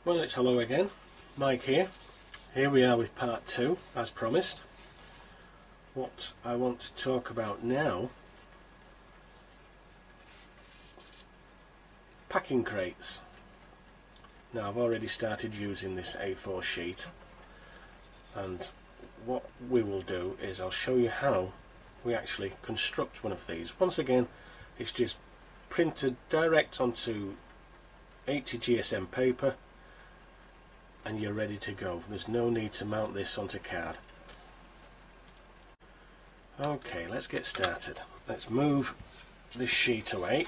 Well, it's hello again, Mike here. Here we are with part 2, as promised. What I want to talk about now, packing crates. Now I've already started using this A4 sheet, and what we will do is I'll show you how we actually construct one of these. Once again, it's just printed direct onto 80 GSM paper and you're ready to go. There's no need to mount this onto card. Okay, let's get started. Let's move this sheet away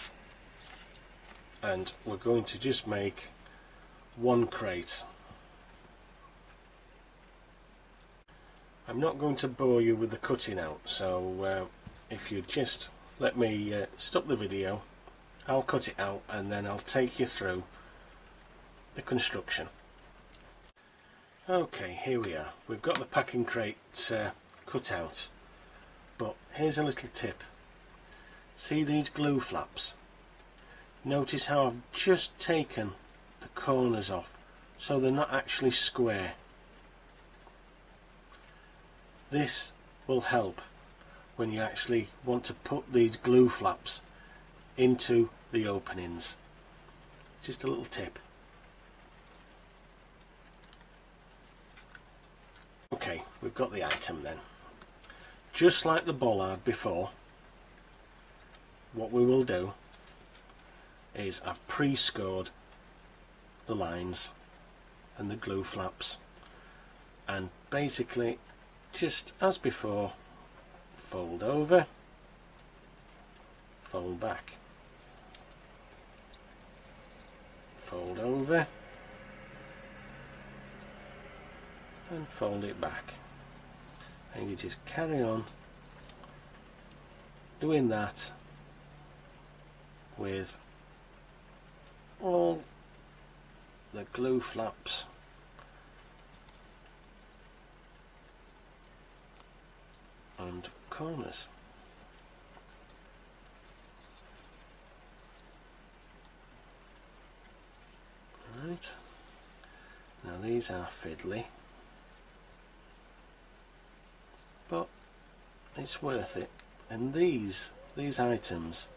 and we're going to just make one crate. I'm not going to bore you with the cutting out, so if you just let me stop the video, I'll cut it out and then I'll take you through the construction. Okay, here we are. We've got the packing crate cut out, but here's a little tip. See these glue flaps? Notice how I've just taken the corners off so they're not actually square. This will help when you actually want to put these glue flaps into the openings. Just a little tip. Okay, we've got the item then. Just like the bollard before, what we will do is I've pre-scored the lines and the glue flaps, and basically just as before, fold over, fold back, fold over and fold it back, and you just carry on doing that with all the glue flaps and corners. Right, now these are fiddly, but it's worth it, and these items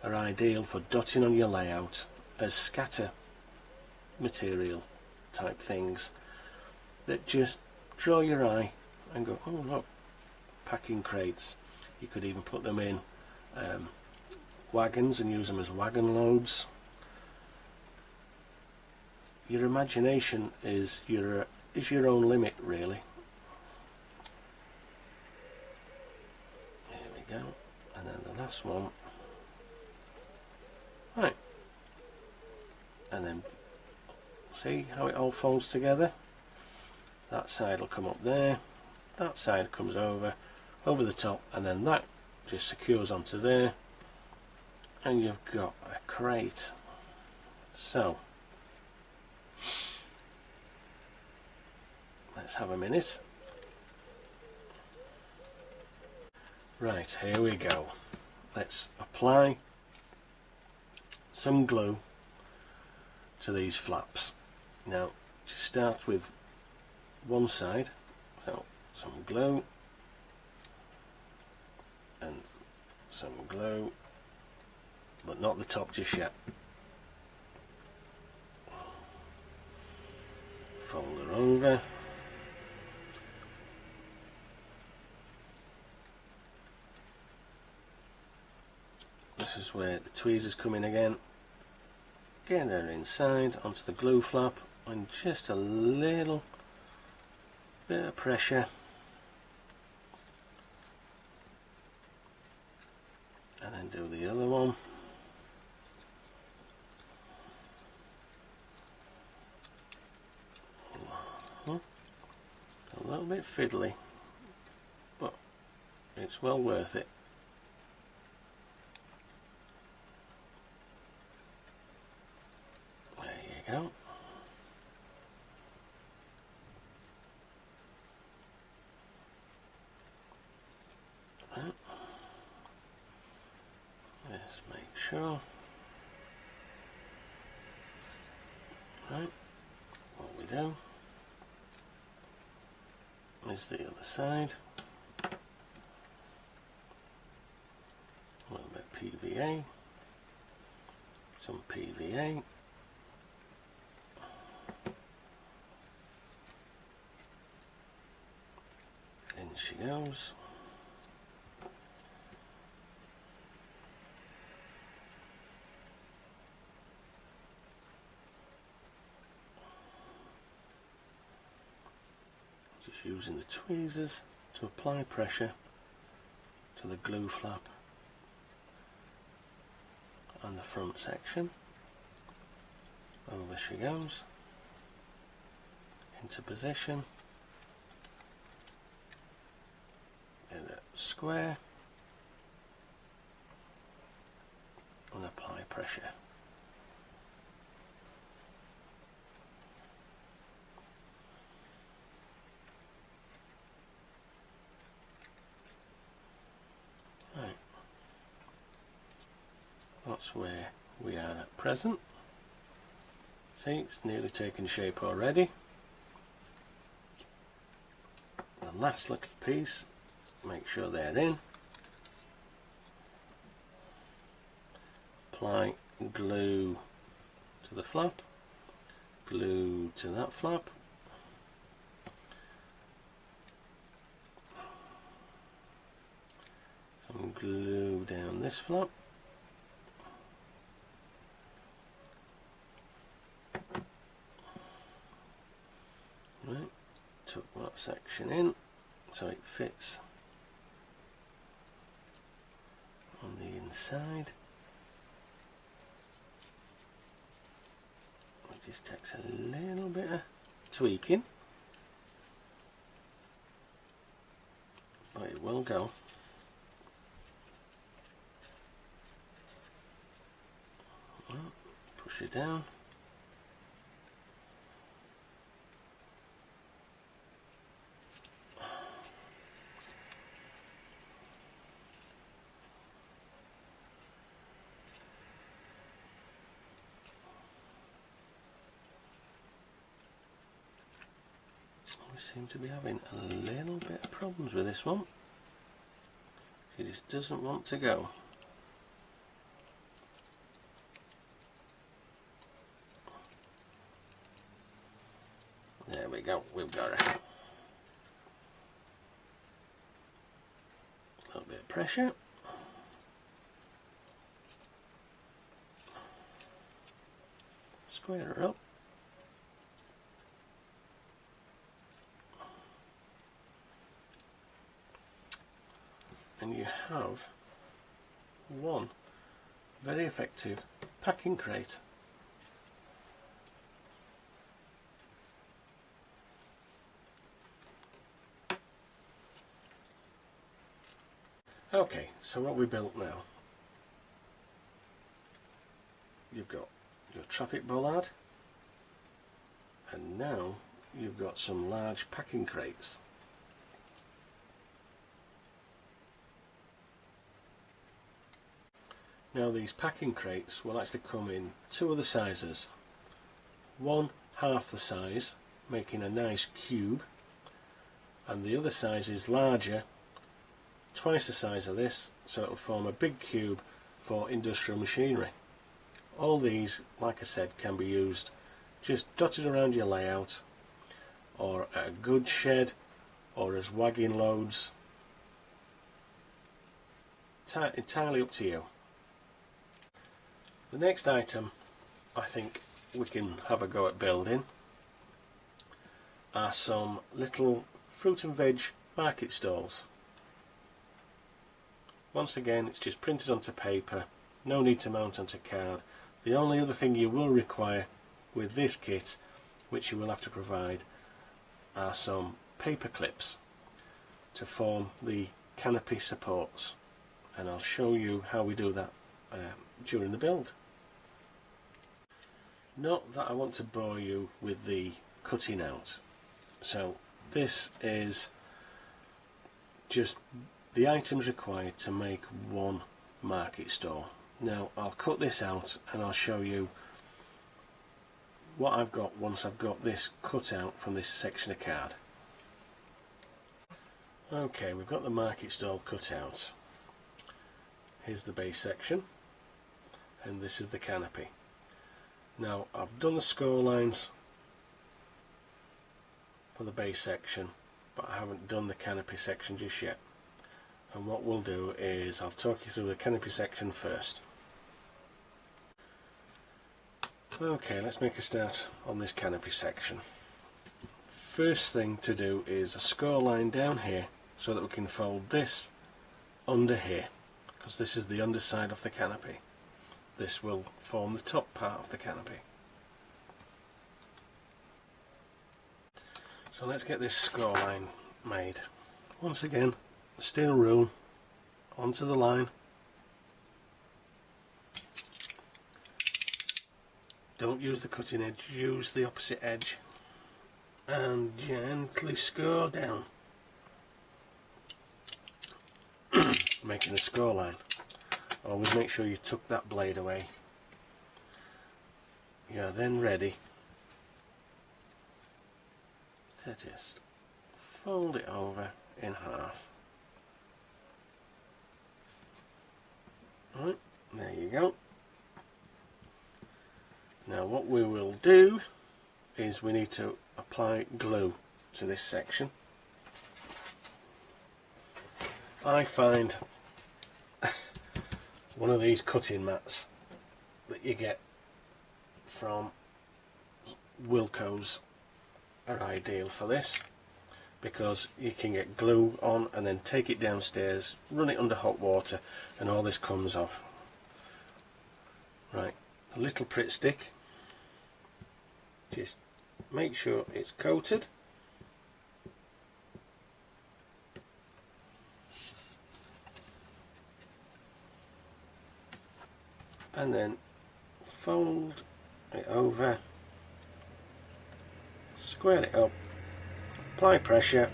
are ideal for dotting on your layout as scatter material type things that just draw your eye and go, oh look, packing crates. You could even put them in wagons and use them as wagon loads. Your imagination is your own limit, really. Here we go, and then the last one. Right, and then see how it all folds together. That side will come up there, that side comes over the top, and then that just secures onto there, and you've got a crate. So let's have a minute. Right, here we go. Let's apply some glue to these flaps. Now to start with one side, so some glue and some glue, but not the top just yet. Fold her over, this is where the tweezers come in again. Get her inside onto the glue flap and just a little bit of pressure, and then do the other one. A little bit fiddly, but it's well worth it. There you go. Right. Let's make sure. Right. do is the other side. A little bit of PVA, some PVA, in she goes. Just using the tweezers to apply pressure to the glue flap and the front section. Over she goes, into position, in a square, and apply pressure. Right, that's where we are at present. See, it's nearly taken shape already. The last little piece, make sure they're in. Apply glue to the flap, glue to that flap. Some glue down this flap. Right, tuck that section in so it fits on the inside. It just takes a little bit of tweaking, but it will go. Push it down. We seem to be having a little bit of problems with this one. She just doesn't want to go. There we go, we've got her. A little bit of pressure. Square her up. And you have one very effective packing crate. Okay, so what we built now, you've got your traffic bollard, and now you've got some large packing crates. Now these packing crates will actually come in two other sizes. One half the size, making a nice cube, and the other size is larger, twice the size of this, so it will form a big cube for industrial machinery. All these, like I said, can be used just dotted around your layout, or at a goods shed, or as wagon loads. Entirely up to you. The next item I think we can have a go at building are some little fruit and veg market stalls. Once again, it's just printed onto paper, no need to mount onto card. The only other thing you will require with this kit, which you will have to provide, are some paper clips to form the canopy supports, and I'll show you how we do that during the build. Not that I want to bore you with the cutting out, so this is just the items required to make one market stall. Now I'll cut this out and I'll show you what I've got once I've got this cut out from this section of card. Okay, we've got the market stall cut out. Here's the base section, and this is the canopy. Now I've done the score lines for the base section, but I haven't done the canopy section just yet. And what we'll do is I'll talk you through the canopy section first. Okay, let's make a start on this canopy section. First thing to do is a score line down here so that we can fold this under here, because this is the underside of the canopy. This will form the top part of the canopy. So let's get this score line made. Once again, steel rule onto the line. Don't use the cutting edge, use the opposite edge, and gently score down, making a score line. Always make sure you tuck that blade away. You are then ready to just fold it over in half. Right, there you go. Now what we will do is we need to apply glue to this section. I find one of these cutting mats that you get from Wilko's are ideal for this, because you can get glue on and then take it downstairs, run it under hot water, and all this comes off. Right, the little Pritt stick, just make sure it's coated, and then fold it over, square it up, apply pressure,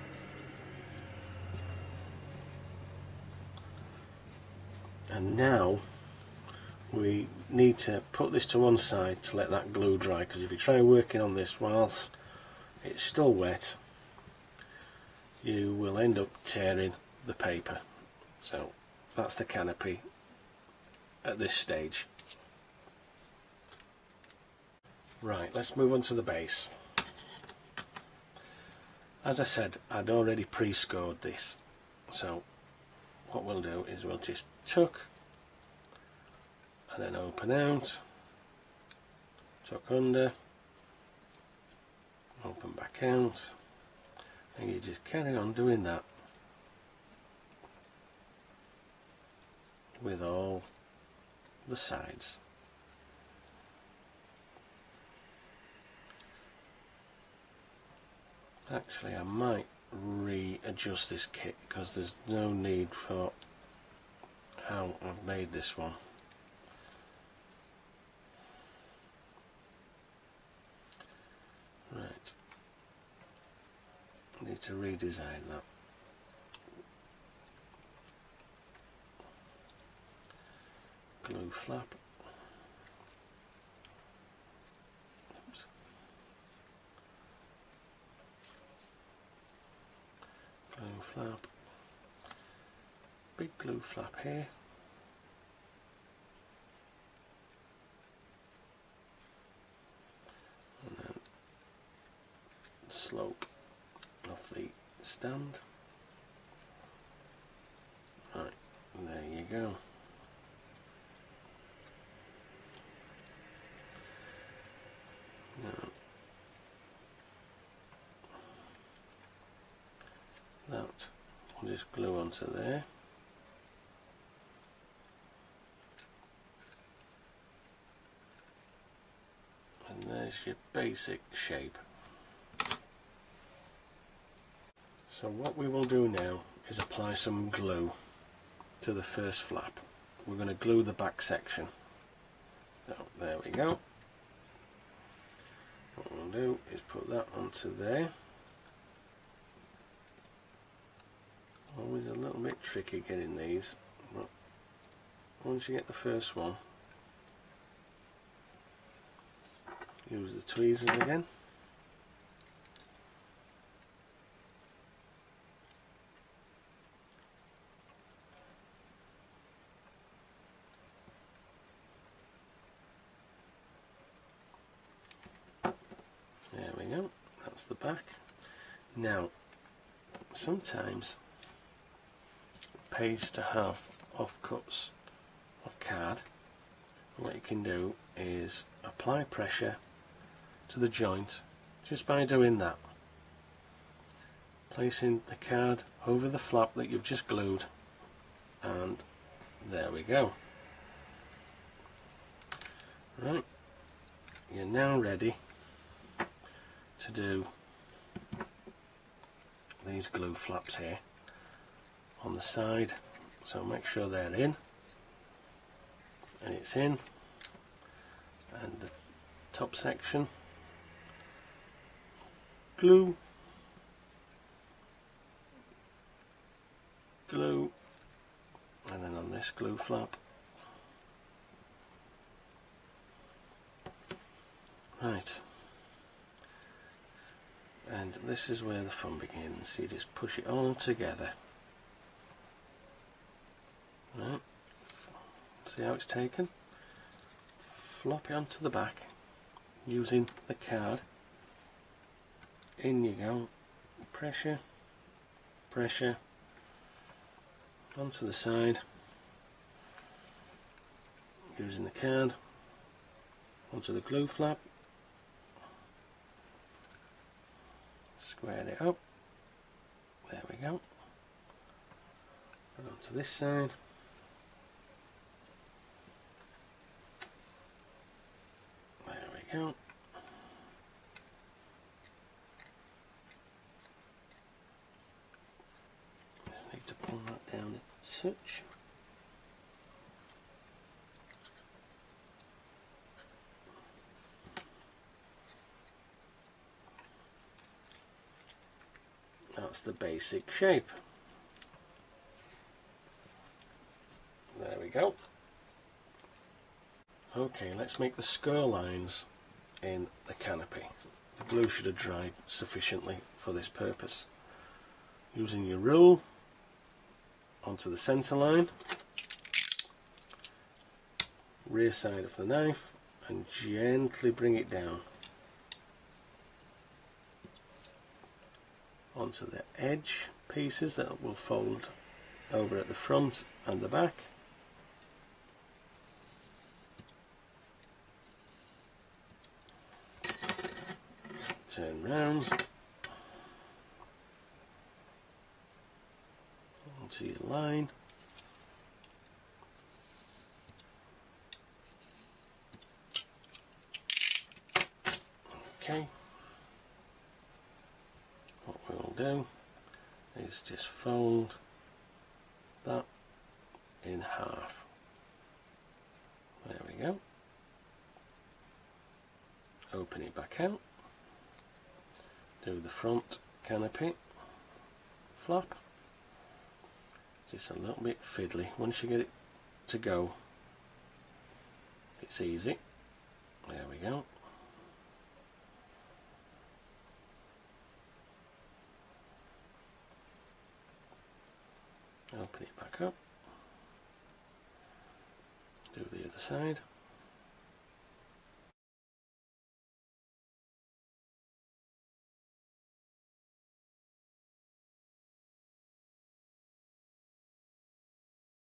and now we need to put this to one side to let that glue dry, because if you try working on this whilst it's still wet, you will end up tearing the paper. So that's the canopy at this stage. Right, let's move on to the base. As I said, I'd already pre-scored this, so what we'll do is we'll just tuck and then open out, tuck under, open back out, and you just carry on doing that with all the sides. Actually, I might readjust this kit because there's no need for how I've made this one. Right, I need to redesign that. Glue flap. Oops. Glue flap. Big glue flap here. And then slope of the stand. Right, there you go. Now, that will just glue onto there. And there's your basic shape. So what we will do now is apply some glue to the first flap. We're going to glue the back section. So there we go. What we'll do is put that onto there. Always a little bit tricky getting these, but once you get the first one, use the tweezers again. There we go, that's the back. Now, sometimes it pays to have offcuts of card. What you can do is apply pressure to the joint just by doing that. Placing the card over the flap that you've just glued, and there we go. Right, you're now ready to do these glue flaps here on the side, so make sure they're in, and it's in, and the top section glue, glue, and then on this glue flap. Right, and this is where the fun begins. You just push it all together. Right, see how it's taken? Flop it onto the back using the card. In you go, pressure, pressure, onto the side, using the card, onto the glue flap, square it up, there we go, and onto this side, there we go. Just need to pull that down a touch. That's the basic shape. There we go. Okay, let's make the score lines in the canopy. The glue should have dried sufficiently for this purpose. Using your rule onto the centre line, rear side of the knife, and gently bring it down onto the edge pieces that will fold over at the front and the back. Turn round onto your line. Okay, what we'll do is just fold that in half. There we go. Open it back out. Do the front canopy flap. It's just a little bit fiddly. Once you get it to go, it's easy. There we go. Open it back up. Do the other side.